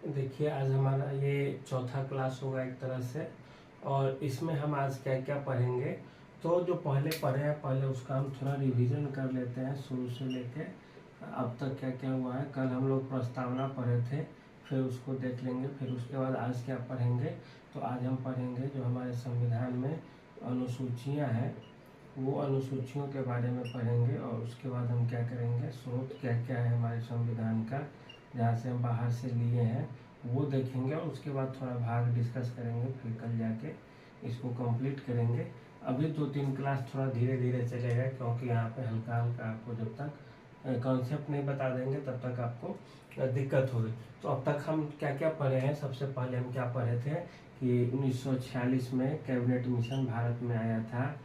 देखिए, आज हमारा ये चौथा क्लास होगा एक तरह से। और इसमें हम आज क्या क्या पढ़ेंगे, तो जो पहले पढ़े हैं पहले उसका हम थोड़ा रिवीजन कर लेते हैं शुरू से लेके अब तक क्या क्या हुआ है। कल हम लोग प्रस्तावना पढ़े थे, फिर उसको देख लेंगे। फिर उसके बाद आज क्या पढ़ेंगे, तो आज हम पढ़ेंगे जो हमारे संविधान में अनुसूचियां हैं, वो अनुसूचियों के बारे में पढ़ेंगे। और उसके बाद हम क्या करेंगे, स्रोत क्या क्या है हमारे संविधान का, जहाँ से हम बाहर से लिए हैं वो देखेंगे। और उसके बाद थोड़ा भाग डिस्कस करेंगे, फिर कल जाके इसको कंप्लीट करेंगे। अभी 2-3 क्लास थोड़ा धीरे धीरे चलेगा, क्योंकि यहाँ पे हल्का हल्का आपको जब तक कॉन्सेप्ट नहीं बता देंगे तब तक आपको दिक्कत होगी। तो अब तक हम क्या क्या पढ़े हैं, सबसे पहले हम क्या पढ़े थे कि 1946 में कैबिनेट मिशन भारत में आया था।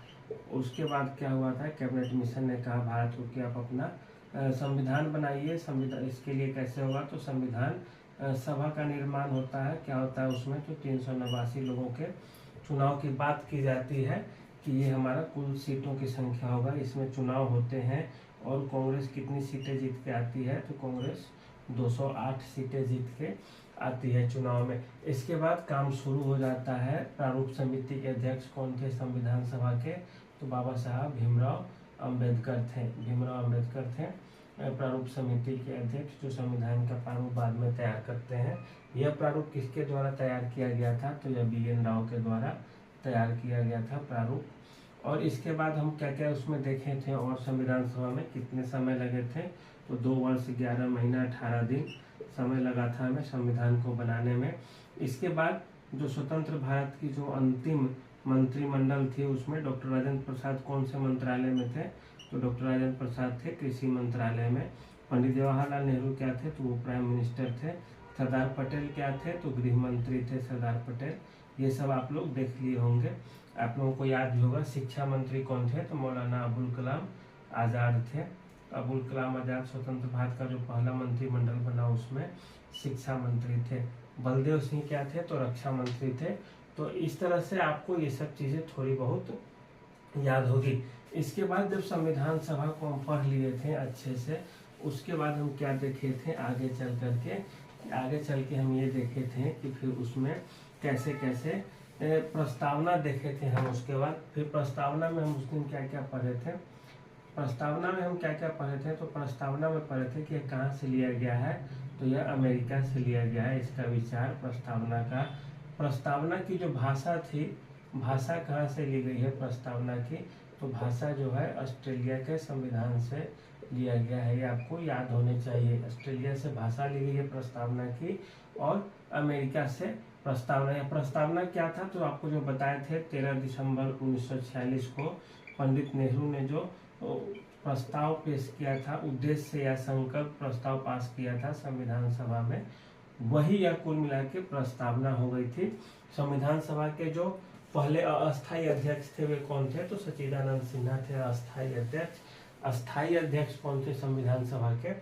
उसके बाद क्या हुआ था, कैबिनेट मिशन ने कहा भारत को कि आप अपना संविधान बनाइए। संविधान इसके लिए कैसे होगा, तो संविधान सभा का निर्माण होता है। क्या होता है उसमें, तो 389 लोगों के चुनाव की बात की जाती है कि ये हमारा कुल सीटों की संख्या होगा। इसमें चुनाव होते हैं और कांग्रेस कितनी सीटें जीत के आती है, तो कांग्रेस 208 सीटें जीत के आती है चुनाव में। इसके बाद काम शुरू हो जाता है। प्रारूप समिति के अध्यक्ष कौन थे संविधान सभा के, तो बाबा साहब भीमराव अंबेडकर थे। भीमराव अंबेडकर थे प्रारूप समिति के अध्यक्ष, जो संविधान का प्रारूप बाद में तैयार करते हैं। यह प्रारूप किसके द्वारा तैयार किया गया था, तो यह BN राव के द्वारा तैयार किया गया था प्रारूप। और इसके बाद हम क्या क्या उसमें देखे थे, और संविधान सभा में कितने समय लगे थे, तो 2 वर्ष 11 महीना 18 दिन समय लगा था हमें संविधान को बनाने में। इसके बाद जो स्वतंत्र भारत की जो अंतिम मंत्रिमंडल थी, उसमें डॉक्टर राजेंद्र प्रसाद कौन से मंत्रालय में थे, तो डॉक्टर राजेंद्र प्रसाद थे कृषि मंत्रालय में। पंडित जवाहरलाल नेहरू क्या थे, तो वो प्राइम मिनिस्टर थे। सरदार पटेल क्या थे, तो गृह मंत्री थे सरदार पटेल। ये सब आप लोग देख लिए होंगे, आप लोगों को याद भी होगा। शिक्षा मंत्री कौन थे, तो मौलाना अबुल कलाम आज़ाद थे। अबुल कलाम आज़ाद स्वतंत्र भारत का जो पहला मंत्रिमंडल बना उसमें शिक्षा मंत्री थे। बलदेव सिंह क्या थे, तो रक्षा मंत्री थे। तो इस तरह से आपको ये सब चीज़ें थोड़ी बहुत याद होगी। इसके बाद जब संविधान सभा को हम पढ़ लिए थे अच्छे से, उसके बाद हम क्या देखे थे, आगे चल के हम ये देखे थे कि फिर उसमें कैसे कैसे प्रस्तावना देखे थे हम। उसके बाद फिर प्रस्तावना में हम उस दिन क्या क्या पढ़े थे, प्रस्तावना में हम क्या क्या पढ़े थे, तो प्रस्तावना में पढ़े थे कि कहाँ से लिया गया है, तो यह अमेरिका से लिया गया है इसका विचार प्रस्तावना का। प्रस्तावना की जो भाषा थी, भाषा कहाँ से ली गई है प्रस्तावना की, तो भाषा जो है ऑस्ट्रेलिया के संविधान से लिया गया है। ये आपको याद होने चाहिए, ऑस्ट्रेलिया से भाषा ली गई है प्रस्तावना की, और अमेरिका से प्रस्तावना। या प्रस्तावना क्या था, तो आपको जो बताए थे 13 दिसंबर 1946 को पंडित नेहरू ने जो प्रस्ताव पेश किया था, उद्देश्य या संकल्प प्रस्ताव पास किया था संविधान सभा में, वही यह कुल मिला के प्रस्तावना हो गई थी। संविधान सभा के जो पहले अस्थायी अध्यक्ष थे वे कौन थे, तो सच्चिदानंद सिन्हा थे अस्थायी अध्यक्ष। अस्थायी अध्यक्ष कौन थे संविधान सभा के,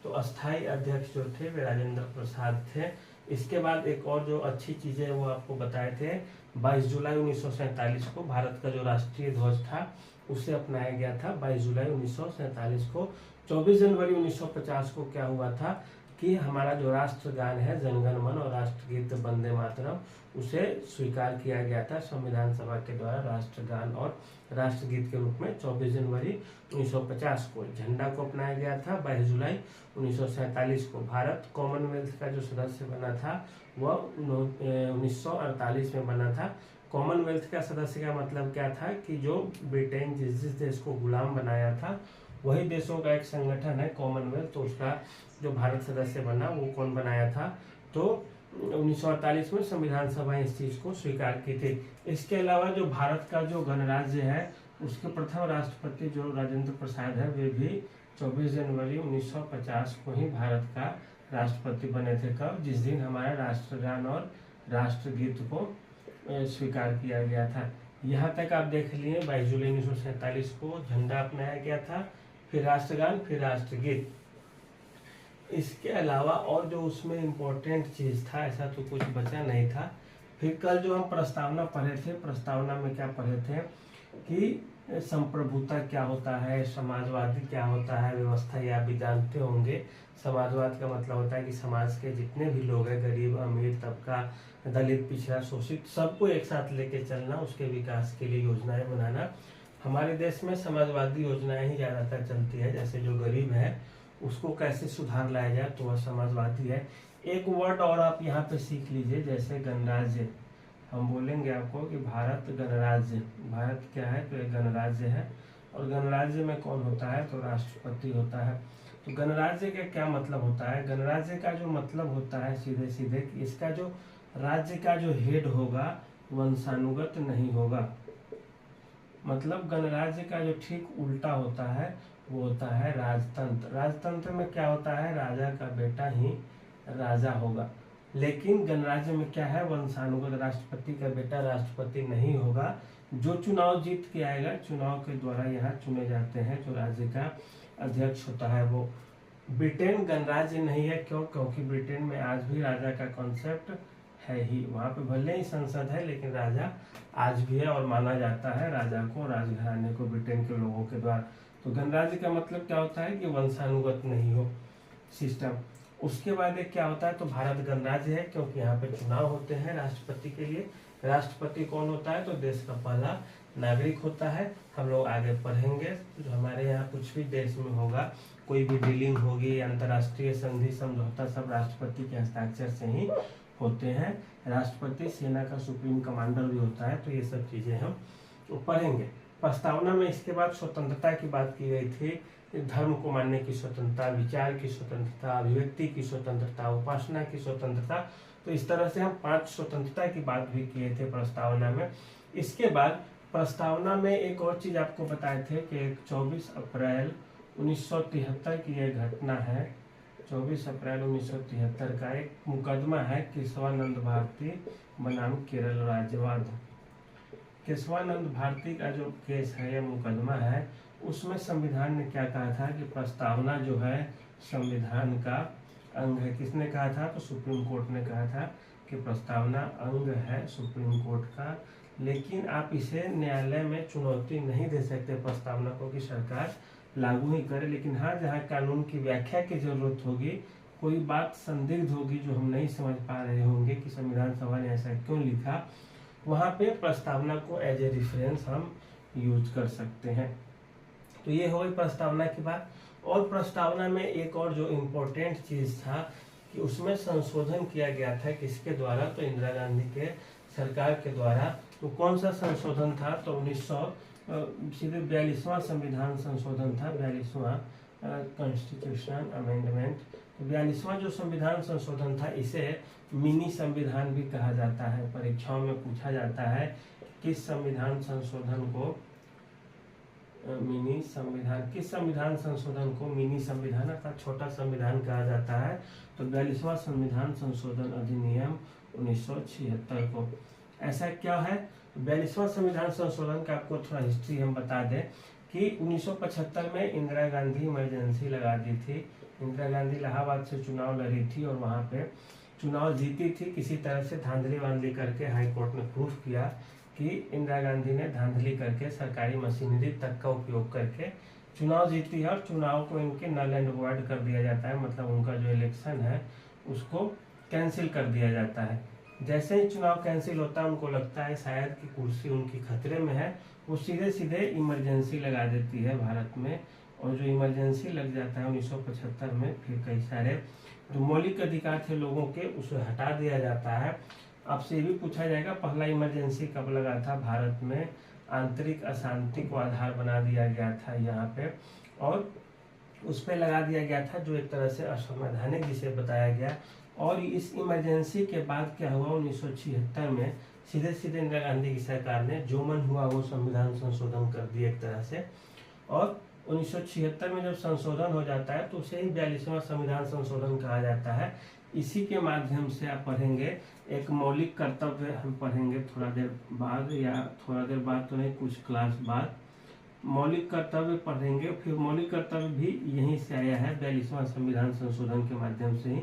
तो अस्थायी अध्यक्ष जो थे वे राजेंद्र प्रसाद थे। इसके बाद एक और जो अच्छी चीजें वो आपको बताए थे, 22 जुलाई 1947 को भारत का जो राष्ट्रीय ध्वज था उसे अपनाया गया था 22 जुलाई 1947 को। 24 जनवरी 1950 को क्या हुआ था कि हमारा जो राष्ट्रगान है जनगण मन और राष्ट्रगीत वंदे मातरम, उसे स्वीकार किया गया था संविधान सभा के द्वारा राष्ट्रगान और राष्ट्रगीत के रूप में। 24 जनवरी 1950 को झंडा को अपनाया गया था। 22 जुलाई 1947 को भारत कॉमनवेल्थ का जो सदस्य बना था वह 1948 में बना था। कॉमनवेल्थ का सदस्य का मतलब क्या था कि जो ब्रिटेन जिस देश को गुलाम बनाया था वही देशों का एक संगठन है कॉमनवेल्थ, तो उसका जो भारत सदस्य बना वो कौन बनाया था, तो 1948 में संविधान सभा इस चीज को स्वीकार की थी। इसके अलावा जो भारत का जो गणराज्य है उसके प्रथम राष्ट्रपति जो राजेंद्र प्रसाद है, वे भी 24 जनवरी 1950 को ही भारत का राष्ट्रपति बने थे। कब, जिस दिन हमारा राष्ट्रगान और राष्ट्रगीत को स्वीकार किया गया था। यहाँ तक आप देख लिए 22 जुलाई 1947 को झंडा अपनाया गया था, फिर राष्ट्रगान, फिर राष्ट्रगीत। इसके अलावा और जो उसमें इम्पोर्टेंट चीज था ऐसा तो कुछ बचा नहीं था। फिर कल जो हम प्रस्तावना पढ़े थे, प्रस्तावना में क्या पढ़े थे कि संप्रभुता क्या होता है, समाजवादी क्या होता है व्यवस्था, ये आप भी जानते होंगे। समाजवाद का मतलब होता है कि समाज के जितने भी लोग हैं, गरीब अमीर तबका, दलित पिछड़ा शोषित, सबको एक साथ लेके चलना, उसके विकास के लिए योजनाएं बनाना। हमारे देश में समाजवादी योजनाएं ही ज़्यादातर चलती है। जैसे जो गरीब है उसको कैसे सुधार लाया जाए, तो वह समाजवादी है। एक वर्ड और आप यहाँ पे सीख लीजिए, जैसे गणराज्य। हम बोलेंगे आपको कि भारत गणराज्य, भारत क्या है, तो एक गणराज्य है। और गणराज्य में कौन होता है, तो राष्ट्रपति होता है। तो गणराज्य का क्या मतलब होता है, गणराज्य का जो मतलब होता है सीधे सीधे कि इसका जो राज्य का जो हेड होगा वंशानुगत नहीं होगा। मतलब गणराज्य का जो ठीक उल्टा होता है वो होता है राजतंत्र। राजतंत्र में क्या होता है, राजा का बेटा ही राजा होगा। लेकिन गणराज्य में क्या है, वंशानुगत, राष्ट्रपति का बेटा राष्ट्रपति नहीं होगा। जो चुनाव जीत के आएगा, चुनाव के द्वारा यहाँ चुने जाते हैं जो राज्य का अध्यक्ष होता है वो। ब्रिटेन गणराज्य नहीं है, क्यों, क्योंकि ब्रिटेन में आज भी राजा का कॉन्सेप्ट है ही। वहाँ पे भले ही संसद है लेकिन राजा आज भी है और माना जाता है राजा को, राजघराने को, ब्रिटेन के लोगों के द्वारा। तो गणराज्य का मतलब क्या होता है कि वंशानुगत नहीं हो सिस्टम। उसके बाद एक क्या होता है, तो भारत गणराज्य है क्योंकि यहाँ पे चुनाव होते हैं राष्ट्रपति के लिए। राष्ट्रपति कौन होता है, तो देश का पहला नागरिक होता है। हम लोग आगे पढ़ेंगे, जो हमारे यहाँ कुछ भी देश में होगा, कोई भी डीलिंग होगी, अंतर्राष्ट्रीय संधि समझौता, सब राष्ट्रपति के हस्ताक्षर से ही होते हैं। राष्ट्रपति सेना का सुप्रीम कमांडर भी होता है। तो ये सब चीजें हम पढ़ेंगे। प्रस्तावना में इसके बाद स्वतंत्रता की बात की गई थी, धर्म को मानने की स्वतंत्रता, विचार की स्वतंत्रता, अभिव्यक्ति की स्वतंत्रता, उपासना की स्वतंत्रता। तो इस तरह से हम 5 स्वतंत्रता की बात भी किए थे प्रस्तावना में। इसके बाद प्रस्तावना में एक और चीज आपको बताए थे कि 24 अप्रैल 1973 की यह घटना है। 24 अप्रैल 1973 का एक मुकदमा है केशवानंद भारती बनाम केरल राज्यवाद। केशवानंद भारती का जो केस है, यह मुकदमा है, उसमें संविधान ने क्या कहा था कि प्रस्तावना जो है संविधान का अंग है। किसने कहा था, तो सुप्रीम कोर्ट ने कहा था कि प्रस्तावना अंग है सुप्रीम कोर्ट का। लेकिन आप इसे न्यायालय में चुनौती नहीं दे सकते प्रस्तावना को कि सरकार लागू ही करे। लेकिन हाँ, जहाँ कानून की व्याख्या की जरूरत होगी, कोई बात संदिग्ध होगी जो हम नहीं समझ पा रहे होंगे कि संविधान सभा ने ऐसा क्यों लिखा, वहाँ पे प्रस्तावना को एज ए रेफरेंस हम यूज कर सकते हैं। तो ये हो गई प्रस्तावना की बात। और प्रस्तावना में एक और जो इम्पोर्टेंट चीज था कि उसमें संशोधन किया गया था, किसके द्वारा, तो इंदिरा गांधी के सरकार के द्वारा। तो कौन सा संशोधन था, तो 42वां संविधान संशोधन था, 42वां कॉन्स्टिट्यूशनल अमेंडमेंट। तो 42वां जो संविधान संशोधन था, इसे मिनी संविधान भी कहा जाता है। परीक्षाओं में पूछा जाता है किस संविधान संशोधन को मिनी संविधान, किस संविधान संशोधन को मिनी संविधान अर्थात छोटा संविधान कहा जाता है। तो 42वां संविधान संशोधन अधिनियम 1976 को। ऐसा क्या है, 42वां संविधान संशोधन का आपको थोड़ा हिस्ट्री हम बता दें कि 1975 में इंदिरा गांधी इमरजेंसी लगा दी थी। इंदिरा गांधी इलाहाबाद से चुनाव लड़ी थी और वहां पे चुनाव जीती थी। किसी तरह से धांधली वांधली करके हाई कोर्ट ने प्रूफ किया कि इंदिरा गांधी ने धांधली करके सरकारी मशीनरी तक का उपयोग करके चुनाव जीती है और चुनाव को इनके नल एंड वॉइड कर दिया जाता है। मतलब उनका जो इलेक्शन है उसको कैंसिल कर दिया जाता है। जैसे ही चुनाव कैंसिल होता है, उनको लगता है शायद कि कुर्सी उनकी खतरे में है, वो सीधे सीधे इमरजेंसी लगा देती है भारत में। और जो इमरजेंसी लग जाता है 1975 में, फिर कई सारे जो मौलिक अधिकार थे लोगों के उसे हटा दिया जाता है। आपसे ये भी पूछा जाएगा पहला इमरजेंसी कब लगा था भारत में, आंतरिक अशांति को आधार बना दिया गया था यहाँ पे, और उस पर लगा दिया गया था जो एक तरह से असंवैधानिक जिसे बताया गया। और इस इमरजेंसी के बाद क्या हुआ, 1976 में सीधे सीधे इंदिरा गांधी की सरकार ने जो मन हुआ वो संविधान संशोधन कर दिया एक तरह से। और 1976 में जब संशोधन हो जाता है तो उसे ही 42वां संविधान संशोधन कहा जाता है। इसी के माध्यम से आप पढ़ेंगे एक मौलिक कर्तव्य, हम पढ़ेंगे थोड़ा देर बाद, या थोड़ा देर बाद तो नहीं, कुछ क्लास बाद मौलिक कर्तव्य पढ़ेंगे। फिर मौलिक कर्तव्य भी यहीं से आया है, 42वां संविधान संशोधन के माध्यम से ही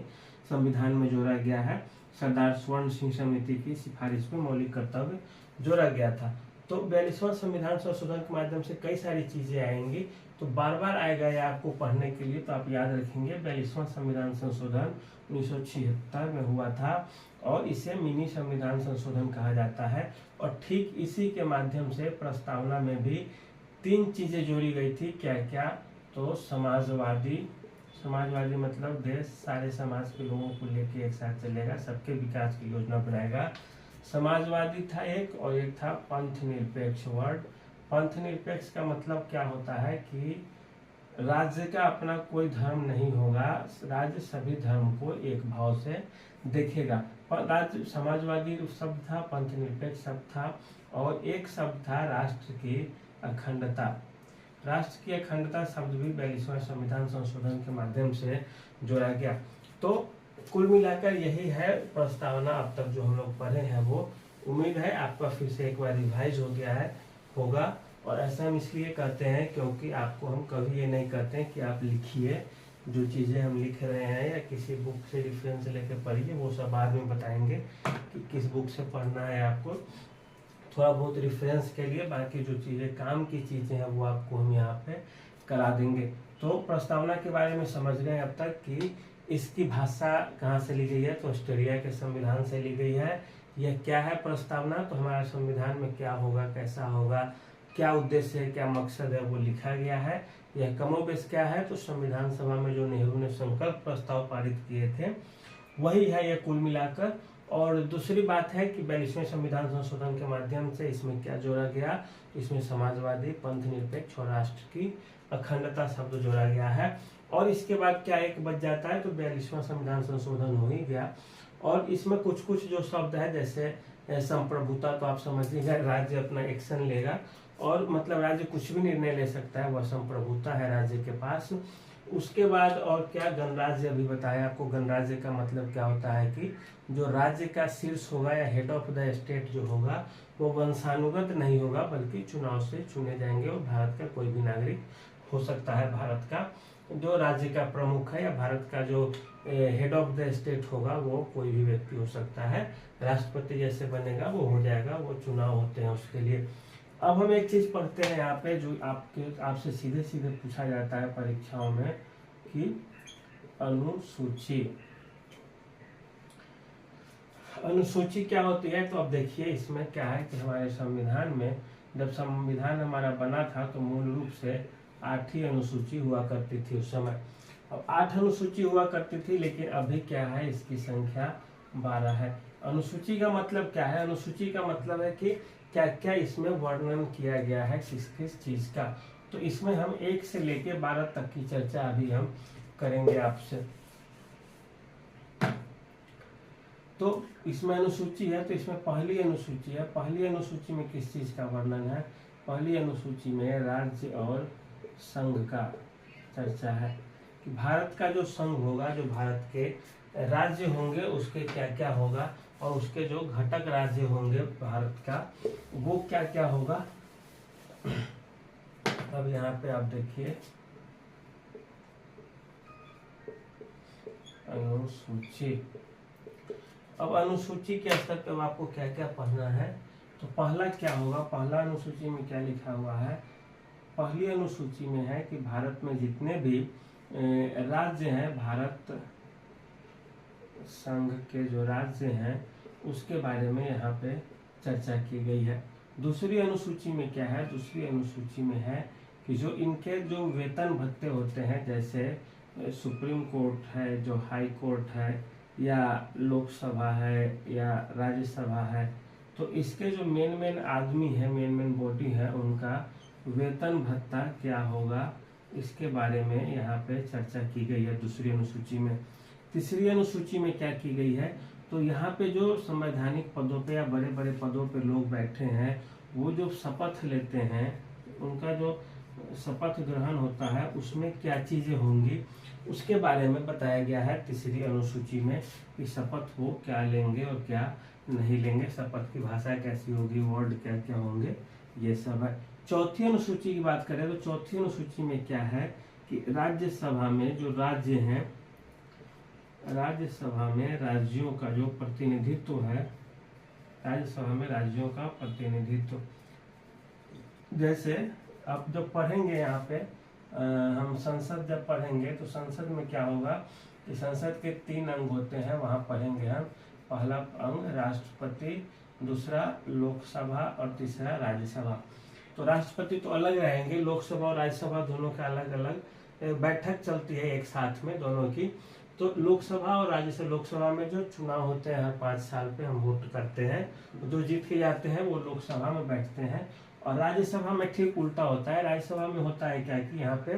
संविधान में जोड़ा गया है। सरदार स्वर्ण सिंह समिति की सिफारिश में मौलिक कर्तव्य जोड़ा गया था। तो 42वां संविधान संशोधन के माध्यम से कई सारी चीजें आएंगी, तो बार बार आएगा ये आपको पढ़ने के लिए, तो आप याद रखेंगे 42वां संविधान संशोधन 1976 में हुआ था और इसे मिनी संविधान संशोधन कहा जाता है। और ठीक इसी के माध्यम से प्रस्तावना में भी 3 चीजें जोड़ी गई थी। क्या क्या? तो समाजवादी मतलब देश सारे समाज के लोगों को लेके एक साथ चलेगा, सबके विकास की योजना बनाएगा, समाजवादी था एक, और एक था पंथ निरपेक्ष। वर्ड पंथ निरपेक्ष का मतलब क्या होता है कि राज्य का अपना कोई धर्म नहीं होगा, राज्य सभी धर्म को एक भाव से देखेगा। राज्य समाजवादी शब्द था, पंथ निरपेक्ष शब्द था, और एक शब्द था राष्ट्र की अखंडता। राष्ट्र की अखंडता शब्द भी 42वां संविधान संशोधन के माध्यम से जोड़ा गया। तो कुल मिलाकर यही है प्रस्तावना अब तक जो हम लोग पढ़े हैं वो। उम्मीद है आपका फिर से एक बार रिवाइज हो गया है होगा। और ऐसा हम इसलिए करते हैं क्योंकि आपको हम कभी ये नहीं कहते हैं कि आप लिखिए, जो चीज़ें हम लिख रहे हैं या किसी बुक से रेफरेंस लेकर पढ़िए, वो सब बाद में बताएंगे कि किस बुक से पढ़ना है आपको, थोड़ा बहुत रेफरेंस के लिए। बाकी जो चीज़ें काम की चीज़ें हैं वो आपको हम यहाँ पे करा देंगे। तो प्रस्तावना के बारे में समझ गए अब तक कि इसकी भाषा कहाँ से ली गई है, तो ऑस्ट्रेलिया के संविधान से ली गई है। यह क्या है प्रस्तावना, तो हमारे संविधान में क्या होगा, कैसा होगा, क्या उद्देश्य है, क्या मकसद है, वो लिखा गया है। यह कमोबेश क्या है, तो संविधान सभा में जो नेहरू ने संकल्प प्रस्ताव पारित किए थे वही है यह कुल मिलाकर। और दूसरी बात है कि 42वें संविधान संशोधन के माध्यम से इसमें क्या जोड़ा गया, इसमें समाजवादी, पंथ निरपेक्ष और राष्ट्र की अखंडता शब्द जोड़ा गया है। और इसके बाद क्या एक बच जाता है, तो 42वां संविधान संशोधन हो ही गया। और इसमें कुछ कुछ जो शब्द है, जैसे संप्रभुता, तो आप समझिएगा राज्य अपना एक्शन लेगा, और मतलब राज्य कुछ भी निर्णय ले सकता है, वह संप्रभुता है राज्य के पास। उसके बाद और क्या, गणराज्य अभी बताया आपको। गणराज्य का मतलब क्या होता है कि जो राज्य का शीर्ष होगा या हेड ऑफ द स्टेट जो होगा वो वंशानुगत नहीं होगा, बल्कि चुनाव से चुने जाएंगे, और भारत का कोई भी नागरिक हो सकता है। भारत का जो राज्य का प्रमुख है या भारत का जो हेड ऑफ द स्टेट होगा वो कोई भी व्यक्ति हो सकता है। राष्ट्रपति जैसे बनेगा वो हो जाएगा, वो चुनाव होते हैं उसके लिए। अब हम एक चीज पढ़ते हैं यहाँ पे जो आपसे सीधे सीधे पूछा जाता है परीक्षाओं में कि अनुसूची क्या होती है। तो अब देखिए इसमें क्या है कि हमारे संविधान में, जब संविधान हमारा बना था तो मूल रूप से 8 ही अनुसूची हुआ करती थी उस समय। अब 8 अनुसूची हुआ करती थी, लेकिन अभी क्या है, इसकी संख्या 12 है। अनुसूची का मतलब क्या है, अनुसूची का मतलब है कि क्या क्या इसमें वर्णन किया गया है किस किस चीज का। तो इसमें हम 1 से लेके 12 तक की चर्चा अभी हम करेंगे आपसे। तो इसमें अनुसूची है, तो इसमें पहली अनुसूची है। पहली अनुसूची में किस चीज का वर्णन है, पहली अनुसूची में राज्य और संघ का चर्चा है कि भारत का जो संघ होगा, जो भारत के राज्य होंगे उसके क्या क्या होगा, और उसके जो घटक राज्य होंगे भारत का वो क्या क्या होगा। अब यहाँ पे आप देखिए अनुसूची। अब अनुसूची के स्तर पर आपको क्या क्या पढ़ना है, तो पहला क्या होगा, पहला अनुसूची में क्या लिखा हुआ है, पहली अनुसूची में है कि भारत में जितने भी राज्य हैं, भारत संघ के जो राज्य हैं उसके बारे में यहाँ पे चर्चा की गई है। दूसरी अनुसूची में क्या है, दूसरी अनुसूची में है कि जो इनके जो वेतन भत्ते होते हैं, जैसे सुप्रीम कोर्ट है, जो हाई कोर्ट है, या लोकसभा है, या राज्यसभा है, तो इसके जो मेन आदमी है, मेन बॉडी है, उनका वेतन भत्ता क्या होगा, इसके बारे में यहाँ पे चर्चा की गई है दूसरी अनुसूची में। तीसरी अनुसूची में क्या की गई है, तो यहाँ पे जो संवैधानिक पदों पे या बड़े बड़े पदों पे लोग बैठे हैं, वो जो शपथ लेते हैं, उनका जो शपथ ग्रहण होता है उसमें क्या चीजें होंगी उसके बारे में बताया गया है तीसरी अनुसूची में, कि शपथ वो क्या लेंगे और क्या नहीं लेंगे, शपथ की भाषा कैसी होगी, वर्ड क्या क्या होंगे, ये सब है। चौथी अनुसूची की बात करें तो चौथी अनुसूची में क्या है कि राज्यसभा में जो राज्य हैं, राज्यसभा में राज्यों का जो प्रतिनिधित्व है, राज्यसभा में राज्यों का प्रतिनिधित्व, जैसे आप जब पढ़ेंगे यहाँ पे हम संसद जब पढ़ेंगे तो संसद में क्या होगा कि संसद के 3 अंग होते हैं, वहाँ पढ़ेंगे हम। पहला अंग राष्ट्रपति, दूसरा लोकसभा और तीसरा राज्यसभा। तो राष्ट्रपति तो अलग रहेंगे, लोकसभा और राज्यसभा दोनों का अलग अलग बैठक चलती है एक साथ में दोनों की। तो लोकसभा और राज्यसभा, लोकसभा में जो चुनाव होते हैं हर 5 साल पे हम वोट करते हैं, जो जीत के जाते हैं वो लोकसभा में बैठते हैं। और राज्यसभा में ठीक उल्टा होता है। राज्यसभा में होता है क्या कि यहाँ पे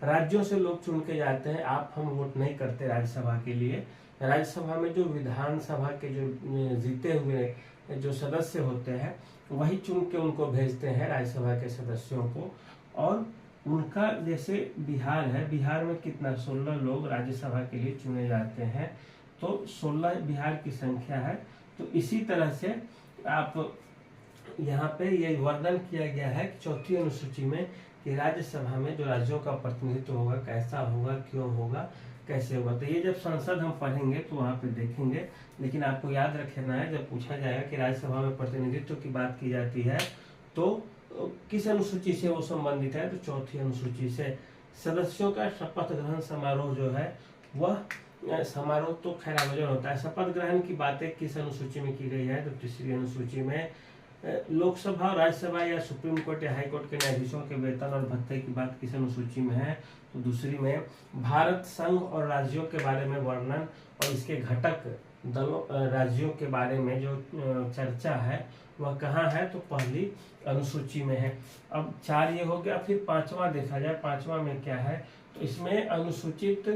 राज्यों से लोग चुन के जाते हैं, आप हम वोट नहीं करते राज्यसभा के लिए। राज्यसभा में जो विधानसभा के जो जीते हुए जो सदस्य होते हैं वही चुन के उनको भेजते हैं राज्यसभा के सदस्यों को। और उनका जैसे बिहार है, बिहार में कितना 16 लोग राज्यसभा के लिए चुने जाते हैं, तो 16 बिहार की संख्या है। तो इसी तरह से आप यहाँ पे ये वर्णन किया गया है कि 4वीं अनुसूची में कि राज्यसभा में जो राज्यों का प्रतिनिधित्व होगा कैसा होगा, क्यों होगा, कैसे होगा। तो ये जब संसद हम पढ़ेंगे तो वहाँ पे देखेंगे। लेकिन आपको याद रखना है, जब पूछा जाएगा कि राज्यसभा में प्रतिनिधित्व की बात की जाती है तो किस अनुसूची से वो संबंधित है, तो 4वीं अनुसूची से। सदस्यों का शपथ ग्रहण समारोह जो है वह समारोह तो खैर आयोजन होता है। शपथ ग्रहण की बातें किस अनुसूची में की गई है, तो 3री अनुसूची में। लोकसभा और राज्यसभा या सुप्रीम कोर्ट या हाई कोर्ट के न्यायाधीशों के वेतन और भत्ते की बात किस अनुसूची में है, तो 2री में। भारत संघ और राज्यों के बारे में वर्णन और इसके घटक दलों राज्यों के बारे में जो चर्चा है वह कहाँ है, तो 1ली अनुसूची में है। अब 4 ये हो गया। फिर 5वां देखा जाए, 5वां में क्या है, तो इसमें अनुसूचित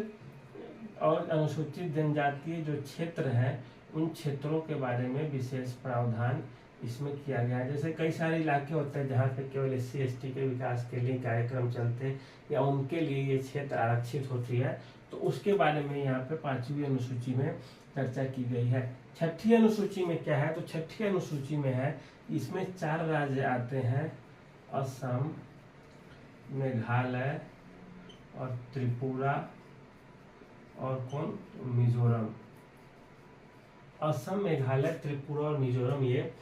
और अनुसूचित जनजातीय जो क्षेत्र हैं उन क्षेत्रों के बारे में विशेष प्रावधान इसमें किया गया है। जैसे कई सारे इलाके होते हैं जहाँ पे केवल SC ST के विकास के लिए कार्यक्रम चलते हैं या उनके लिए ये क्षेत्र आरक्षित होती है, तो उसके बारे में यहाँ पे 5वीं अनुसूची में चर्चा की गई है। 6ठी अनुसूची में क्या है, तो 6ठी अनुसूची में है इसमें 4 राज्य आते हैं, असम, मेघालय और त्रिपुरा और कौन, मिजोरम। असम, मेघालय, त्रिपुरा और मिजोरम, ये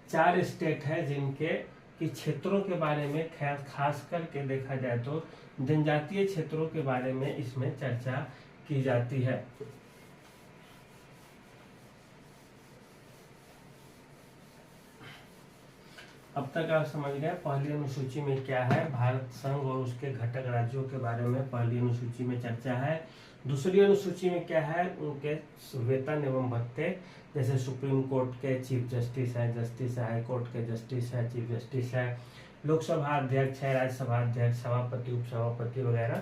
4 स्टेट है जिनके कि क्षेत्रों के बारे में खास करके देखा जाए तो जनजातीय क्षेत्रों के बारे में इसमें चर्चा की जाती है। अब तक आप समझ गए 1ली अनुसूची में क्या है, भारत संघ और उसके घटक राज्यों के बारे में 1ली अनुसूची में चर्चा है। 2री अनुसूची में क्या है, उनके वेतन एवं भत्ते, जैसे सुप्रीम कोर्ट के चीफ जस्टिस है, जस्टिस है, हाई कोर्ट के जस्टिस है, चीफ जस्टिस है, लोकसभा अध्यक्ष है, राज्यसभा अध्यक्ष, सभापति, उपसभापति वगैरह,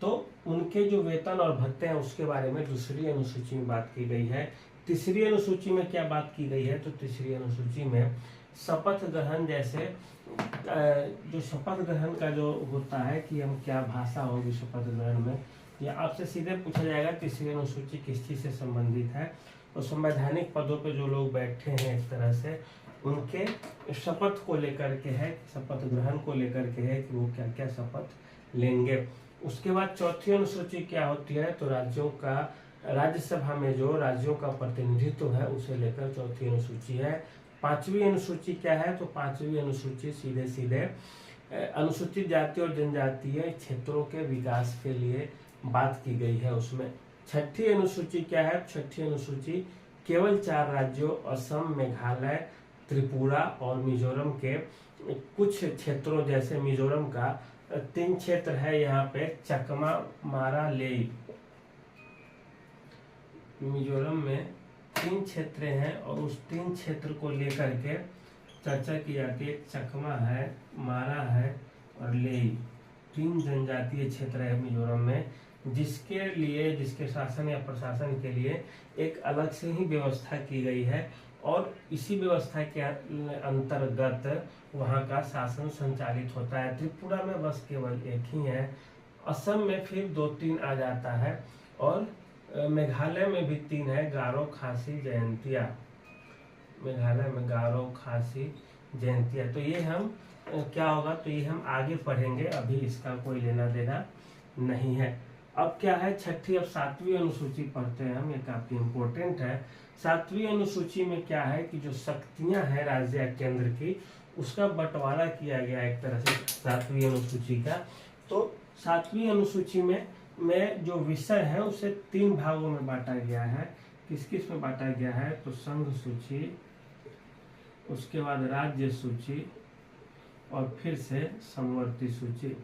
तो उनके जो वेतन और भत्ते हैं उसके बारे में 2री अनुसूची में बात की गई है। 3री अनुसूची में क्या बात की गई है, तो 3री अनुसूची में शपथ ग्रहण, जैसे जो शपथ ग्रहण का जो होता है कि हम क्या भाषा होगी शपथ ग्रहण में, या आपसे सीधे पूछा जाएगा 3री अनुसूची किस चीज से संबंधित है, तो संवैधानिक पदों पे जो लोग बैठे हैं एक तरह से उनके शपथ को लेकर के है, शपथ ग्रहण को लेकर के है कि वो क्या क्या शपथ लेंगे। उसके बाद 4थी अनुसूची क्या होती है, तो राज्यों का राज्यसभा में जो राज्यों का प्रतिनिधित्व है उसे लेकर 4थी अनुसूची है। 5वीं अनुसूची क्या है, तो 5वीं अनुसूची सीधे सीधे अनुसूचित जाति और जनजातीय क्षेत्रों के विकास के लिए बात की गई है उसमें। 6ठी अनुसूची क्या है, 6ठी अनुसूची केवल 4 राज्यों असम, मेघालय, त्रिपुरा और मिजोरम के कुछ क्षेत्रों, जैसे मिजोरम का 3 क्षेत्र है यहाँ पे, चकमा, मारा, लेई। मिजोरम में 3 क्षेत्र हैं और उस 3 क्षेत्र को लेकर के चर्चा की जाती है। चकमा है, मारा है और लेई, 3 जनजातीय क्षेत्र है मिजोरम में, जिसके शासन या प्रशासन के लिए एक अलग से ही व्यवस्था की गई है और इसी व्यवस्था के अंतर्गत वहाँ का शासन संचालित होता है। त्रिपुरा में बस केवल एक ही है, असम में फिर 2-3 आ जाता है और मेघालय में भी 3 है, गारो, खासी, जयंतिया। मेघालय में गारो, खासी, जयंतिया। तो ये हम क्या होगा, तो ये हम आगे पढ़ेंगे, अभी इसका कोई लेना देना नहीं है। अब क्या है 6ठी, अब 7वीं अनुसूची पढ़ते हैं हम, ये काफी इम्पोर्टेंट है। 7वीं अनुसूची में क्या है कि जो शक्तियां हैं राज्य या केंद्र की उसका बंटवारा किया गया एक तरह से 7वीं अनुसूची का। तो 7वीं अनुसूची में जो विषय है उसे 3 भागों में बांटा गया है। किस किस में बांटा गया है? तो संघ सूची, उसके बाद राज्य सूची और फिर से समवर्ती सूची।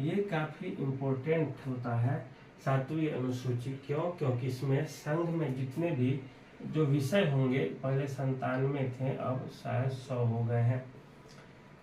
ये काफी इम्पोर्टेंट होता है 7वीं अनुसूची। क्यों? क्योंकि इसमें संघ में जितने भी जो विषय होंगे, पहले 97 थे, अब शायद 100 हो गए हैं।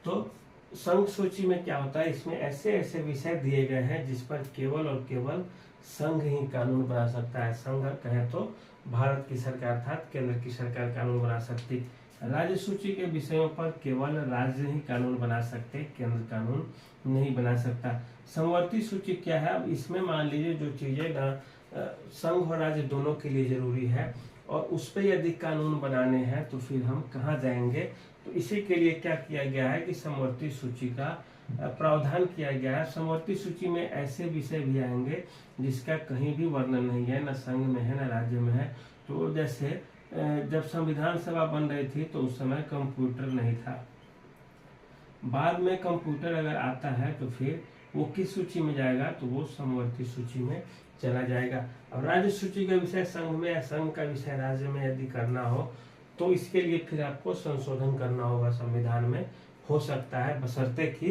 तो संघ सूची में क्या होता है, इसमें ऐसे ऐसे विषय दिए गए हैं जिस पर केवल और केवल संघ ही कानून बना सकता है। संघ कहे तो भारत की सरकार अर्थात केंद्र की सरकार कानून बना सकती। राज्य सूची के विषयों पर केवल राज्य ही कानून बना सकते, केंद्र कानून नहीं बना सकता। समवर्ती सूची क्या है? अब इसमें मान लीजिए जो चीजें संघ और राज्य दोनों के लिए जरूरी है और उस पर यदि कानून बनाने हैं तो फिर हम कहाँ जाएंगे? तो इसी के लिए क्या किया गया है कि समवर्ती सूची का प्रावधान किया गया है। समवर्ती सूची में ऐसे विषय भी आएंगे जिसका कहीं भी वर्णन नहीं है, न संघ में है न राज्य में है। तो जैसे जब संविधान सभा बन रही थी तो उस समय कंप्यूटर नहीं था। बाद में कंप्यूटर अगर आता है तो फिर वो किस सूची में जाएगा? तो वो समवर्ती सूची में चला जाएगा। अब राज्य सूची का विषय संघ में या संघ का विषय राज्य में यदि करना हो तो इसके लिए फिर आपको संशोधन करना होगा संविधान में। हो सकता है बशर्ते कि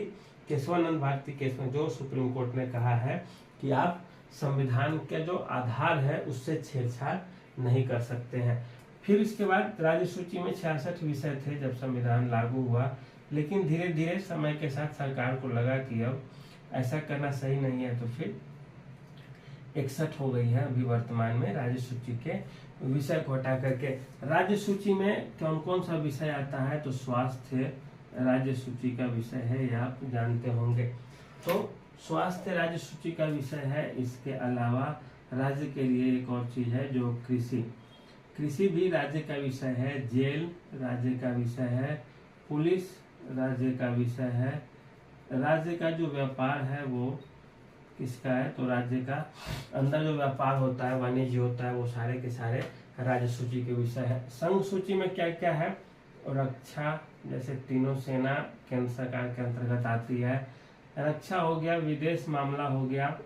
केशवानंद भारती केस में जो सुप्रीम कोर्ट ने कहा है कि आप संविधान के जो आधार है उससे छेड़छाड़ नहीं कर सकते हैं। फिर इसके बाद राज्य सूची में 66 विषय थे जब संविधान लागू हुआ, लेकिन धीरे धीरे समय के साथ सरकार को लगा कि अब ऐसा करना सही नहीं है, तो फिर 61 हो गई है अभी वर्तमान में राज्य सूची के विषय को हटा करके। राज्य सूची में कौन कौन सा विषय आता है? तो स्वास्थ्य राज्य सूची का विषय है, ये आप जानते होंगे। तो स्वास्थ्य राज्य सूची का विषय है। इसके अलावा राज्य के लिए एक और चीज है जो कृषि, कृषि भी राज्य का विषय है। जेल राज्य का विषय है। पुलिस राज्य का विषय है। राज्य का जो व्यापार है वो किसका है? तो राज्य का अंदर जो व्यापार होता है, वाणिज्य होता है, वो सारे के सारे राज्य सूची के विषय है। संघ सूची में क्या क्या है? रक्षा, जैसे तीनों सेना केंद्र सरकार के अंतर्गत आती है। रक्षा हो गया, विदेश मामला हो गया।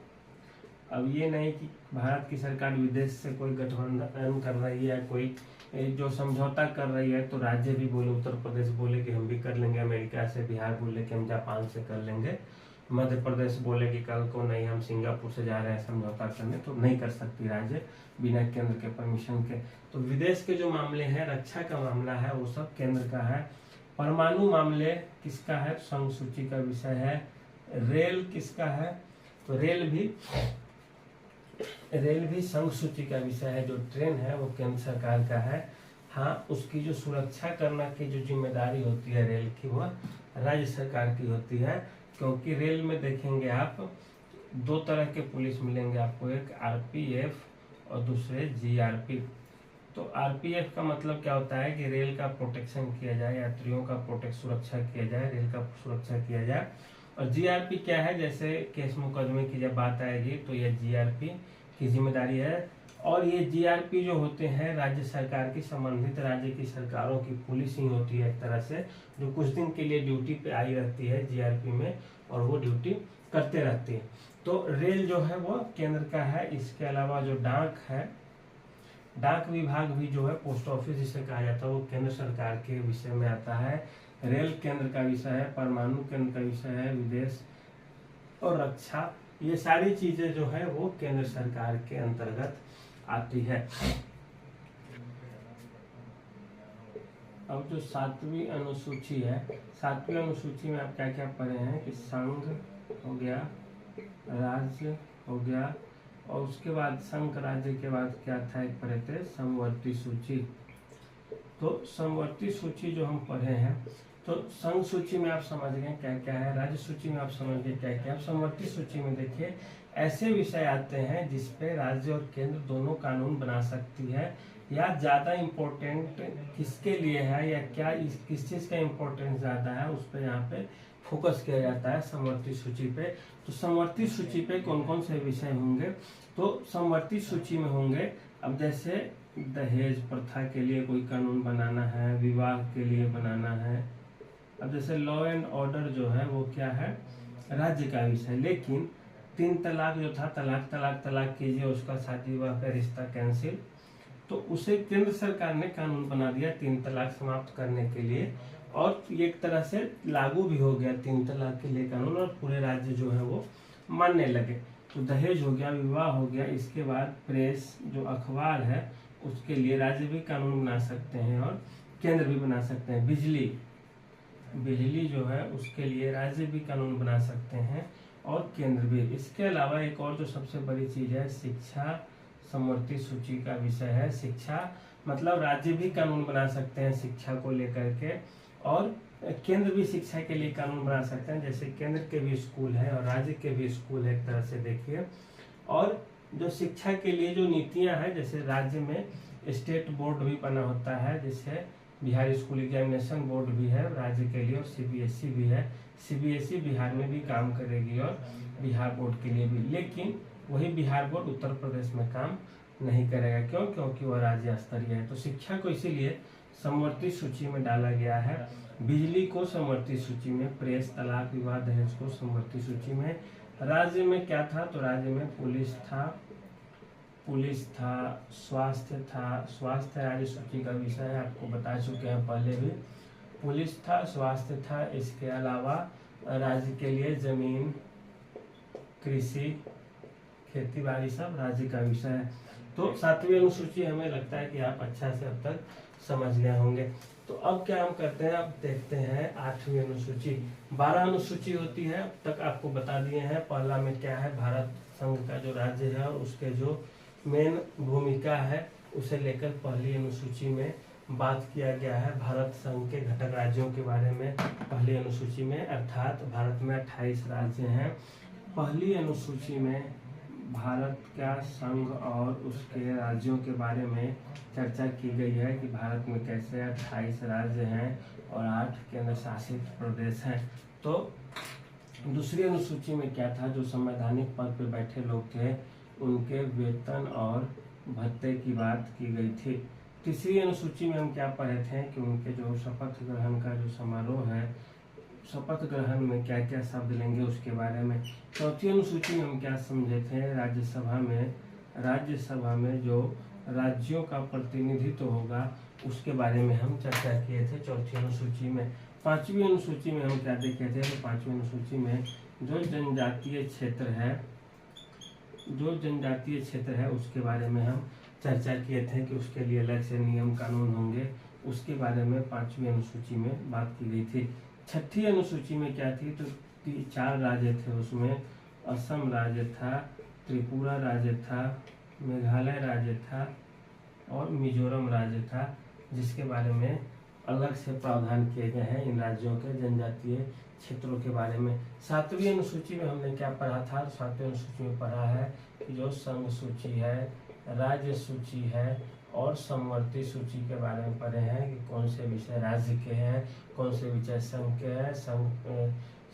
अब ये नहीं कि भारत की सरकार विदेश से कोई गठबंधन कर रही है, कोई जो समझौता कर रही है तो राज्य भी बोले, उत्तर प्रदेश बोले कि हम भी कर लेंगे अमेरिका से, बिहार बोले कि हम जापान से कर लेंगे, मध्य प्रदेश बोले कि कल को नहीं हम सिंगापुर से जा रहे हैं समझौता करने, तो नहीं कर सकती राज्य बिना केंद्र के परमिशन के। तो विदेश के जो मामले हैं, रक्षा का मामला है, वो सब केंद्र का है। परमाणु मामले किसका है? संघ सूची का विषय है। रेल किसका है? तो रेल भी संघ सूची का विषय है। जो ट्रेन है वो केंद्र सरकार का है। हाँ, उसकी जो सुरक्षा करना की जो जिम्मेदारी होती है रेल की, वह राज्य सरकार की होती है। क्योंकि रेल में देखेंगे आप 2 तरह के पुलिस मिलेंगे आपको, एक आरपीएफ और दूसरे जीआरपी। तो आरपीएफ का मतलब क्या होता है कि रेल का प्रोटेक्शन किया जाए, यात्रियों का सुरक्षा किया जाए, रेल का सुरक्षा किया जाए। और जीआरपी क्या है? जैसे केस मुकदमे की जब बात आएगी तो यह जीआरपी की जिम्मेदारी है। और ये जीआरपी जो होते हैं राज्य सरकार की, संबंधित राज्य की सरकारों की पुलिस ही होती है एक तरह से, जो कुछ दिन के लिए ड्यूटी पे आई रहती है जीआरपी में और वो ड्यूटी करते रहती है। तो रेल जो है वो केंद्र का है। इसके अलावा जो डाक है, डाक विभाग भी जो है, पोस्ट ऑफिस जिसे कहा जाता है, वो केंद्र सरकार के विषय में आता है। रेल केंद्र का विषय है। परमाणु केंद्र का विषय है। विदेश और रक्षा, ये सारी चीजें जो है वो केंद्र सरकार के अंतर्गत आती है। अब जो 7वीं अनुसूची है, 7वीं अनुसूची में आप क्या क्या पढ़े हैं कि संघ हो गया, राज्य हो गया, और उसके बाद संघ राज्य के बाद क्या था, एक पढ़े थे समवर्ती सूची। तो समवर्ती सूची जो हम पढ़े हैं, तो संघ सूची में आप समझ गए क्या क्या है, राज्य सूची में आप समझ गए क्या क्या है। समवर्ती सूची में देखिए ऐसे विषय आते हैं जिसपे राज्य और केंद्र दोनों कानून बना सकती है, या ज्यादा इम्पोर्टेंट किसके लिए है या क्या किस चीज का इम्पोर्टेंस ज्यादा है उस पर यहाँ पे फोकस किया जाता है समवर्ती सूची पे। तो समवर्ती सूची पे कौन कौन से विषय होंगे, तो समवर्ती सूची में होंगे, अब जैसे दहेज प्रथा के लिए कोई कानून बनाना है, विवाह के लिए बनाना है। अब जैसे लॉ एंड ऑर्डर जो है वो क्या है, राज्य का विषय, लेकिन 3 तलाक जो था, तलाक तलाक तलाक कीजिए, उसका शादी विवाह का रिश्ता कैंसिल, तो उसे केंद्र सरकार ने कानून बना दिया 3 तलाक समाप्त करने के लिए, और एक तरह से लागू भी हो गया 3 तलाक के लिए कानून, और पूरे राज्य जो है वो मानने लगे। तो दहेज हो गया, विवाह हो गया। इसके बाद प्रेस जो अखबार है उसके लिए राज्य भी कानून बना सकते हैं और केंद्र भी बना सकते हैं। बिजली जो है उसके लिए राज्य भी कानून बना सकते हैं और केंद्र भी। इसके अलावा एक और जो सबसे बड़ी चीज है, शिक्षा समवर्ती सूची का विषय है। शिक्षा मतलब राज्य भी कानून बना सकते हैं शिक्षा को लेकर के, और केंद्र भी शिक्षा के लिए कानून बना सकते हैं। जैसे केंद्र के भी स्कूल है और राज्य के भी स्कूल है, एक तरह से देखिए। और जो शिक्षा के लिए जो नीतियां हैं, जैसे राज्य में स्टेट बोर्ड भी बना होता है, जैसे बिहार स्कूल एग्जामिनेशन बोर्ड भी है राज्य के लिए, और सीबीएसई भी है। सीबीएसई बिहार में भी काम करेगी और बिहार बोर्ड के लिए भी, लेकिन वही बिहार बोर्ड उत्तर प्रदेश में काम नहीं करेगा। क्यों? क्योंकि वह राज्य स्तरीय है। तो शिक्षा को इसीलिए समवर्ती सूची में डाला गया है, बिजली को समवर्ती सूची में, प्रेस, तलाक, विवाह, दहेज को समवर्ती सूची में। राज्य में क्या था? तो राज्य में पुलिस था, स्वास्थ्य था। स्वास्थ्य राज्य सूची का विषय है, आपको बता चुके हैं पहले भी। पुलिस था, स्वास्थ्य था। इसके अलावा राज्य के लिए जमीन, कृषि, खेती बाड़ी सब राज्य का विषय है। तो 7वीं अनुसूची हमें लगता है कि आप अच्छा से अब तक समझ गए होंगे। तो अब क्या हम करते हैं, अब देखते हैं 8वीं अनुसूची। 12 अनुसूची होती है, अब तक आपको बता दिए हैं। पहला में क्या है, भारत संघ का जो राज्य है और उसके जो मेन भूमिका है उसे लेकर पहली अनुसूची में बात किया गया है। भारत संघ के घटक राज्यों के बारे में पहली अनुसूची में, अर्थात भारत में 28 राज्य हैं। पहली अनुसूची में भारत का संघ और उसके राज्यों के बारे में चर्चा की गई है कि भारत में कैसे 28 राज्य हैं और 8 केंद्र शासित प्रदेश हैं। तो दूसरी अनुसूची में क्या था, जो संवैधानिक पद पर बैठे लोग थे उनके वेतन और भत्ते की बात की गई थी। तीसरी अनुसूची में हम क्या पढ़े थे कि उनके जो शपथ ग्रहण का जो समारोह है, शपथ ग्रहण में क्या क्या शब्द लेंगे उसके बारे में। चौथी अनुसूची में हम क्या समझे थे, राज्यसभा में जो राज्यों का प्रतिनिधित्व होगा उसके बारे में हम चर्चा किए थे चौथी अनुसूची में। 5वीं अनुसूची में हम क्या देखे थे, तो 5वीं अनुसूची में जो जनजातीय क्षेत्र है उसके बारे में हम चर्चा किए थे कि उसके लिए अलग से नियम कानून होंगे, उसके बारे में 5वीं अनुसूची में बात की गई थी। 6ठी अनुसूची में क्या थी, तो 4 राज्य थे उसमें, असम राज्य था, त्रिपुरा राज्य था, मेघालय राज्य था और मिजोरम राज्य था, जिसके बारे में अलग से प्रावधान किए गए हैं इन राज्यों के जनजातीय क्षेत्रों के बारे में। 7वीं अनुसूची में हमने क्या पढ़ा था, 7वीं अनुसूची में पढ़ा है कि जो संघ सूची है, राज्य सूची है और समवर्ती सूची के बारे में पढ़े हैं कि कौन से विषय राज्य के हैं, कौन से विषय संघ के हैं।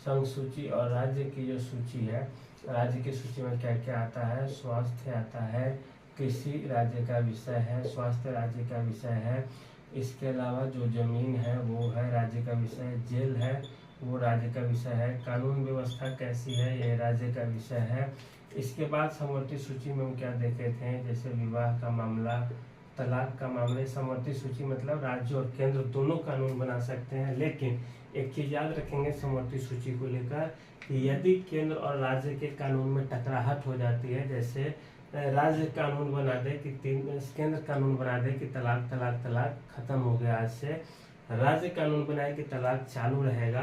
संघ सूची और राज्य की जो सूची है, राज्य की सूची में क्या क्या आता है, स्वास्थ्य आता है, कृषि राज्य का विषय है, स्वास्थ्य राज्य का विषय है। इसके अलावा जो जमीन है वो है राज्य का विषय, जेल है वो राज्य का विषय है, कानून व्यवस्था कैसी है ये राज्य का विषय है। इसके बाद समवर्ती सूची में हम क्या देखे थे, जैसे विवाह का मामला, तलाक का मामला। समवर्ती सूची मतलब राज्य और केंद्र दोनों कानून बना सकते हैं, लेकिन एक चीज याद रखेंगे समवर्ती सूची को लेकर कि यदि केंद्र और राज्य के कानून में टकराहट हो जाती है, जैसे राज्य कानून बना दे कि केंद्र कानून बना दे कि तलाक तलाक तलाक खत्म हो गया आज से, राज्य कानून बनाए कि तलाक चालू रहेगा,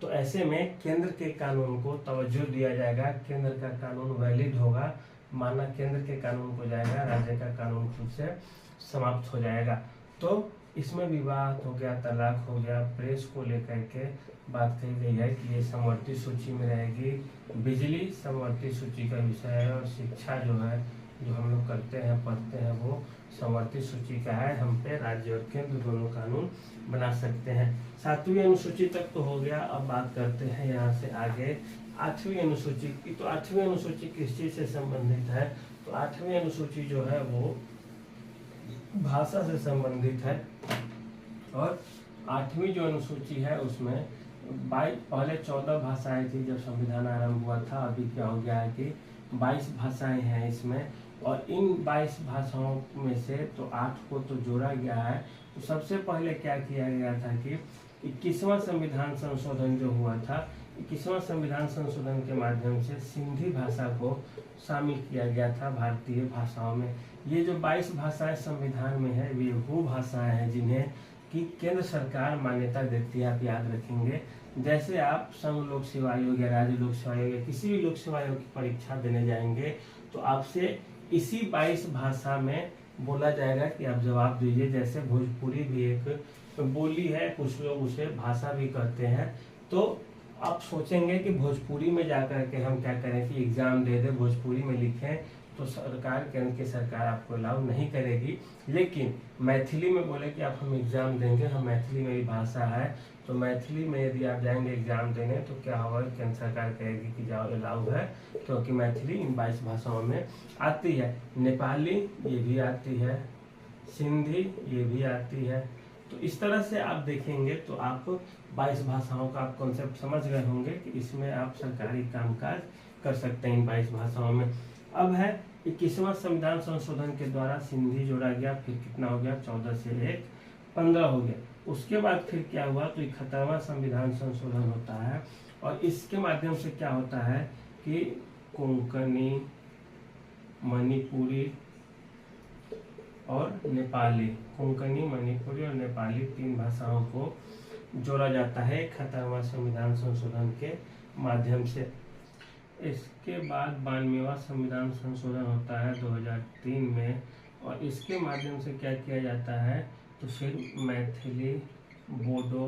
तो ऐसे में केंद्र के कानून को तवज्जो दिया जाएगा, केंद्र का कानून वैलिड होगा, माना केंद्र के कानून को जाएगा, राज्य का कानून खुद से समाप्त हो जाएगा। तो इसमें विवाह हो गया, तलाक हो गया, प्रेस को लेकर के बात कही गई है कि ये समवर्ती सूची में रहेगी। बिजली समवर्ती सूची का विषय है और शिक्षा जो है, जो हम लोग करते हैं पढ़ते हैं, वो समवर्ती सूची का है। हम पे राज्य और केंद्र दोनों कानून बना सकते हैं। 7वीं अनुसूची तक तो हो गया। अब बात करते हैं यहाँ से आगे 8वीं अनुसूची की। तो 8वीं अनुसूची किस चीज से संबंधित है, तो 8वीं अनुसूची जो है वो भाषा से संबंधित है। और 8वीं जो अनुसूची है उसमें पहले 14 भाषाएं थी जब संविधान आरंभ हुआ था। अभी क्या हो गया है कि 22 भाषाएं हैं इसमें, और इन 22 भाषाओं में से तो 8 को तो जोड़ा गया है। तो सबसे पहले क्या किया गया था कि 21वां संविधान संशोधन जो हुआ था, 21वां संविधान संशोधन के माध्यम से सिंधी भाषा को शामिल किया गया था भारतीय भाषाओं में। ये जो 22 भाषाएं संविधान में है वे वो भाषाएं हैं जिन्हें कि केंद्र सरकार मान्यता देती है। आप याद रखेंगे, जैसे आप संघ लोक सेवा आयोग या राज्य लोक सेवा आयोग या किसी भी लोक सेवा आयोग की परीक्षा देने जाएंगे तो आपसे इसी 22 भाषा में बोला जाएगा कि आप जवाब दीजिए। जैसे भोजपुरी भी एक बोली है, कुछ लोग उसे भाषा भी कहते हैं। तो आप सोचेंगे कि भोजपुरी में जाकर के हम क्या करें कि एग्जाम दे दें, भोजपुरी में लिखें, तो सरकार केंद्र की सरकार आपको अलाउ नहीं करेगी। लेकिन मैथिली में बोले कि आप हम एग्जाम देंगे, हम मैथिली में भी भाषा है, तो मैथिली में यदि आप जाएंगे एग्जाम देने तो क्या होगा, केंद्र सरकार कहेगी कि जाओ अलाउ है, क्योंकि मैथिली इन 22 भाषाओं में आती है। नेपाली ये भी आती है, सिंधी ये भी आती है। तो इस तरह से आप देखेंगे तो आप 22 भाषाओं का आप कॉन्सेप्ट समझ गए होंगे कि इसमें आप सरकारी कामकाज कर सकते हैं इन 22 भाषाओं में। अब है 21वां संविधान संशोधन के द्वारा सिंधी जोड़ा गया, फिर कितना हो गया 14 से 1 15 हो गया। उसके बाद फिर क्या हुआ तो 71वां संविधान संशोधन होता है, और इसके माध्यम से क्या होता है कि कोंकणी, मणिपुरी और नेपाली, कोंकणी, मणिपुरी और नेपाली 3 भाषाओं को जोड़ा जाता है 71वां संविधान संशोधन के माध्यम से। इसके बाद 92वां संविधान संशोधन होता है 2003 में, और इसके माध्यम से क्या किया जाता है तो फिर मैथिली, बोडो,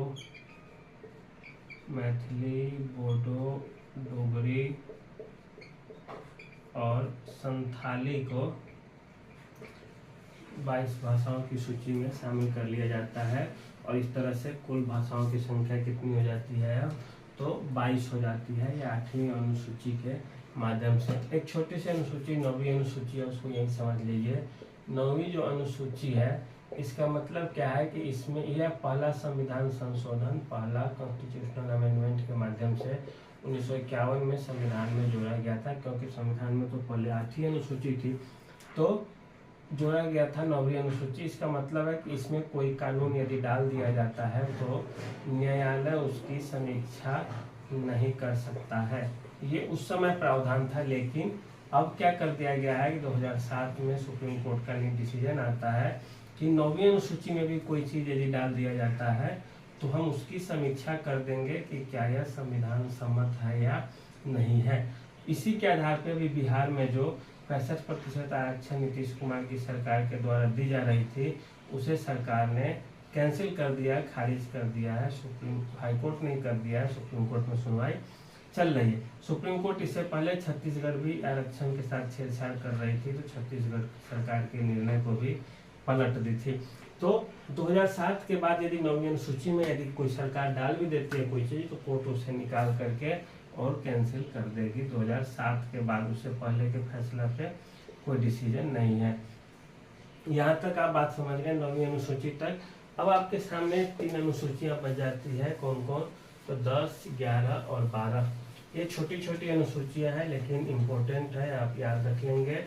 डोगरी और संथाली को 22 भाषाओं की सूची में शामिल कर लिया जाता है। और इस तरह से कुल भाषाओं की संख्या कितनी हो जाती है तो 22 हो जाती है, या 8वीं अनुसूची के माध्यम से। एक छोटी सी अनुसूची 9वीं अनुसूची है, उसको यही समझ लीजिए। 9वीं जो अनुसूची है इसका मतलब क्या है कि इसमें यह पहला संविधान संशोधन, पहला कॉन्स्टिट्यूशनल अमेंडमेंट के माध्यम से 1951 में संविधान में जोड़ा गया था, क्योंकि संविधान में तो पहले 8वीं अनुसूची थी, तो जोड़ा गया था 9वीं अनुसूची। इसका मतलब है कि इसमें कोई कानून यदि डाल दिया जाता है तो न्यायालय उसकी समीक्षा नहीं कर सकता है। ये उस समय प्रावधान था, लेकिन अब क्या कर दिया गया है कि 2007 में सुप्रीम कोर्ट का डिसीजन आता है कि 9वीं अनुसूची में भी कोई चीज़ यदि डाल दिया जाता है तो हम उसकी समीक्षा कर देंगे कि क्या यह संविधान सम्मत है या नहीं है। इसी के आधार पर भी बिहार में जो 65% आरक्षण नीतीश कुमार की सरकार के द्वारा दी जा रही थी उसे सरकार ने कैंसिल कर दिया, खारिज कर दिया है। सुप्रीम हाईकोर्ट ने कर दिया है, सुप्रीम कोर्ट में सुनवाई चल रही है। सुप्रीम कोर्ट इससे पहले छत्तीसगढ़ भी आरक्षण के साथ छेड़छाड़ कर रही थी, तो छत्तीसगढ़ सरकार के निर्णय को भी पलट दी थी। तो 2007 के बाद यदि 9वीं अनुसूची में यदि कोई सरकार डाल भी देती है कोई चीज तो कोर्ट उसे निकाल करके और कैंसिल कर देगी 2007 के बाद। उससे पहले के फैसला पे कोई डिसीजन नहीं है। यहाँ तक आप बात समझ गए 9वीं अनुसूची तक। अब आपके सामने 3 अनुसूचियां बच जाती है, कौन कौन तो 10, 11 और 12। ये छोटी छोटी अनुसूचियां हैं लेकिन इम्पोर्टेंट है, आप याद रख लेंगे।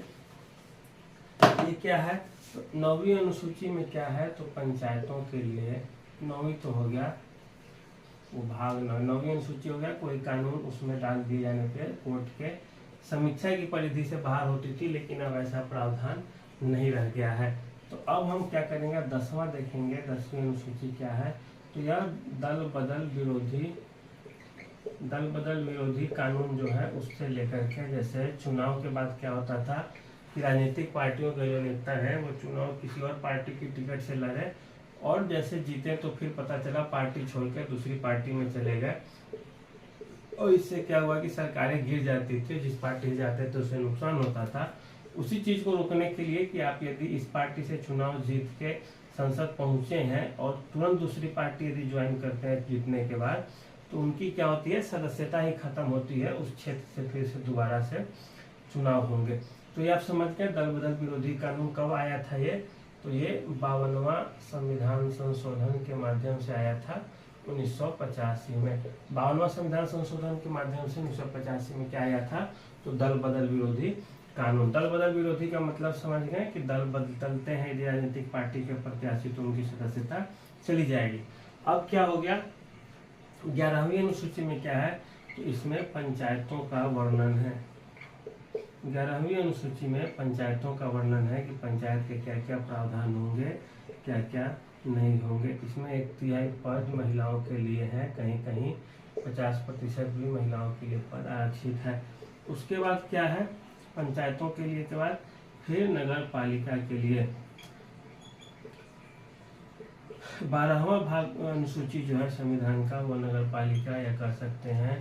ये क्या है तो 9वीं अनुसूची में क्या है तो पंचायतों के लिए, 9वीं तो हो गया वो भाग 9वीं अनुसूची हो गया, कोई कानून उसमें डाल दिए जाने पर कोर्ट के समीक्षा की परिधि से बाहर होती थी, लेकिन अब ऐसा प्रावधान नहीं रह गया है। तो अब हम क्या करेंगे 10वां देखेंगे। 10वीं अनुसूची क्या है तो यह दल बदल विरोधी कानून जो है उससे लेकर के, जैसे चुनाव के बाद क्या होता था कि राजनीतिक पार्टियों के जो नेता है वो चुनाव किसी और पार्टी की टिकट से लड़े और जैसे जीते तो फिर पता चला पार्टी छोड़ के दूसरी पार्टी में चले गए, और इससे क्या हुआ कि सरकारें गिर जाती थी, जिस पार्टी से जाते थे उससे नुकसान होता था। उसी चीज को रोकने के लिए कि आप यदि इस पार्टी से चुनाव जीत के संसद पहुंचे हैं और तुरंत दूसरी पार्टी यदि ज्वाइन करते हैं जीतने के बाद, तो उनकी क्या होती है सदस्यता ही खत्म होती है, उस क्षेत्र से फिर से दोबारा से चुनाव होंगे। तो ये आप समझ गए दल बदल विरोधी कानून कब आया था ये तो ये 52वां संविधान संशोधन के माध्यम से आया था 1985 में। 52वां संविधान संशोधन के माध्यम से 1985 में क्या आया था, तो दल बदल विरोधी कानून। दल बदल विरोधी का मतलब समझ गए कि दल बदलते हैं यदि राजनीतिक पार्टी के प्रत्याशी तो उनकी सदस्यता चली जाएगी। अब क्या हो गया, 11वीं अनुसूची में क्या है, तो इसमें पंचायतों का वर्णन है। 11वीं अनुसूची में पंचायतों का वर्णन है कि पंचायत के क्या क्या प्रावधान होंगे, क्या क्या नहीं होंगे। इसमें 1/3 पद महिलाओं के लिए है, कहीं कहीं 50% भी महिलाओं के लिए पद आरक्षित है। उसके बाद क्या है, पंचायतों के लिए के बाद फिर नगर पालिका के लिए 12वां भाग अनुसूची जो है संविधान का, वो नगर पालिका या कर सकते हैं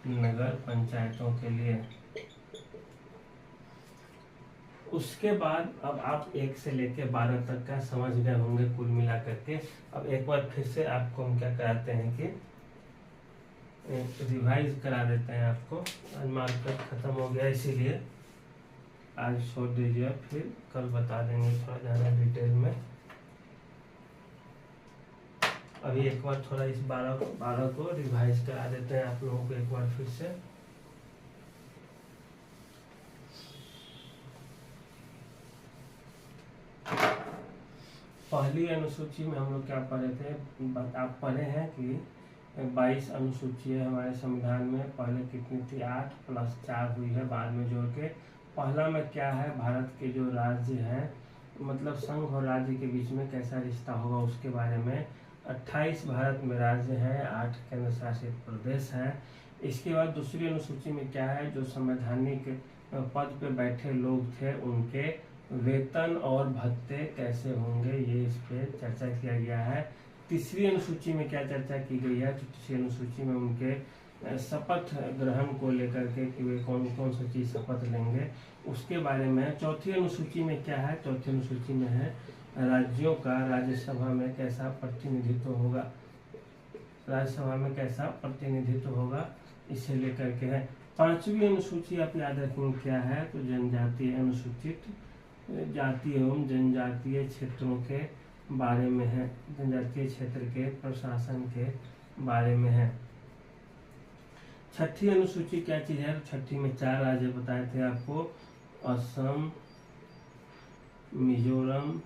नगर पंचायतों के लिए। उसके बाद अब आप 1 से लेकर 12 तक का समझ गए होंगे कुल मिला करके। अब एक बार फिर से आपको हम क्या कराते हैं कि रिवाइज करा देते हैं आपको। आज मार्कर खत्म हो गया इसीलिए आज छोड़ दीजिए, फिर कल बता देंगे थोड़ा ज़्यादा डिटेल में। अभी एक बार थोड़ा इस 12 को रिवाइज करा देते हैं आप लोगों को एक बार फिर से। पहली अनुसूची में हम लोग क्या पढ़े थे, आप पढ़े हैं कि 22 अनुसूची है हमारे संविधान में। पहले कितनी थी, 8 + 4 हुई है बाद में जोड़ के। पहला में क्या है, भारत के जो राज्य हैं, मतलब संघ और राज्य के बीच में कैसा रिश्ता होगा उसके बारे में। 28 भारत में राज्य हैं, 8 केंद्र शासित प्रदेश हैं। इसके बाद दूसरी अनुसूची में क्या है, जो संवैधानिक पद पे बैठे लोग थे उनके वेतन और भत्ते कैसे होंगे, ये इस पे चर्चा किया गया है। तीसरी अनुसूची में क्या चर्चा की गई है, तो तीसरी अनुसूची में उनके शपथ ग्रहण को लेकर के कि वे कौन कौन सी चीज शपथ लेंगे उसके बारे में। चौथी अनुसूची में क्या है, चौथी अनुसूची में है राज्यों का राज्यसभा में कैसा प्रतिनिधित्व होगा, राज्यसभा में कैसा प्रतिनिधित्व होगा, इसे लेकर के है। 5वीं अनुसूची आप याद रखेंगे क्या है, तो जनजातीय अनुसूचित जाति एवं जनजातीय क्षेत्रों के बारे में है, जनजातीय क्षेत्र के प्रशासन के बारे में है। 6ठी अनुसूची क्या चीज है, तो 6ठी में 4 राज्य बताए थे आपको, असम, मिजोरम,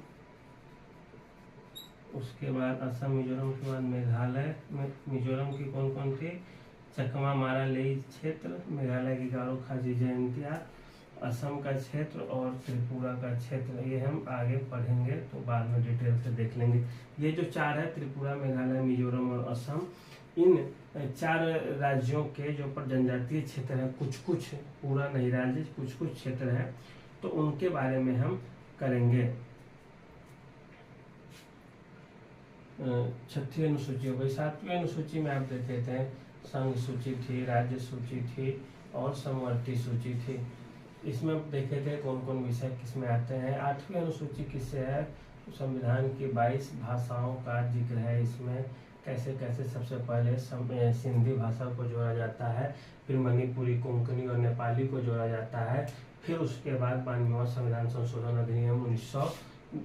उसके बाद असम मिजोरम के बाद मेघालय। मिजोरम की कौन कौन थी, चकमा मारा लेई क्षेत्र, मेघालय की गारो खासी जयंतिया, असम का क्षेत्र और त्रिपुरा का क्षेत्र। ये हम आगे पढ़ेंगे तो बाद में डिटेल से देख लेंगे। ये जो 4 है, त्रिपुरा, मेघालय, मिजोरम और असम, इन 4 राज्यों के जो पर जनजातीय क्षेत्र है, कुछ कुछ, पूरा नहीं राज्य, कुछ कुछ क्षेत्र है, तो उनके बारे में हम करेंगे। 6ठी अनुसूची हो गई। 7वीं अनुसूची में आप देख लेते हैं, संघ सूची थी, राज्य सूची थी और समवर्ती सूची थी। इसमें देखे थे कौन कौन विषय किसमें आते हैं। 8वीं अनुसूची किससे है, संविधान की 22 भाषाओं का जिक्र है इसमें, कैसे कैसे सबसे पहले सिंधी भाषा को जोड़ा जाता है, फिर मणिपुरी, कोंकणी और नेपाली को जोड़ा जाता है, फिर उसके बाद 92वां संविधान संशोधन अधिनियम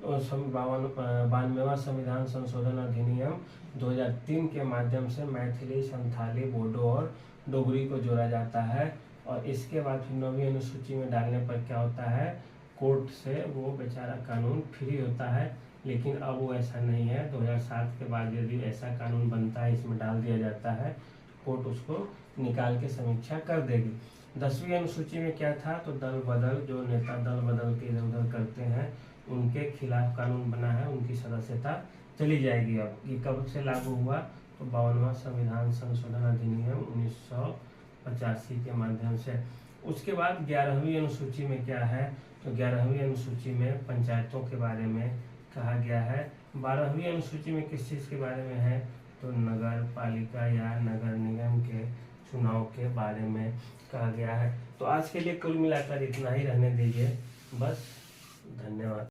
92वां संविधान संशोधन अधिनियम 2003 के माध्यम से मैथिली, संथाली, बोडो और डोगरी को जोड़ा जाता है। और इसके बाद फिर 9वीं अनुसूची में डालने पर क्या होता है, कोर्ट से वो बेचारा कानून फ्री होता है, लेकिन अब वो ऐसा नहीं है। 2007 के बाद यदि ऐसा कानून बनता है, इसमें डाल दिया जाता है, कोर्ट उसको निकाल के समीक्षा कर देगी। 10वीं अनुसूची में क्या था, तो दल बदल, जो नेता दल बदल के इधर उधर करते हैं उनके खिलाफ कानून बना है, उनकी सदस्यता चली जाएगी। अब ये कब से लागू हुआ, तो 52वां संविधान संशोधन अधिनियम 1985 के माध्यम से। उसके बाद 11वीं अनुसूची में क्या है, तो 11वीं अनुसूची में पंचायतों के बारे में कहा गया है। 12वीं अनुसूची में किस चीज़ के बारे में है, तो नगर पालिका या नगर निगम के चुनाव के बारे में कहा गया है। तो आज के लिए कुल मिलाकर इतना ही रहने दीजिए, बस। धन्यवाद।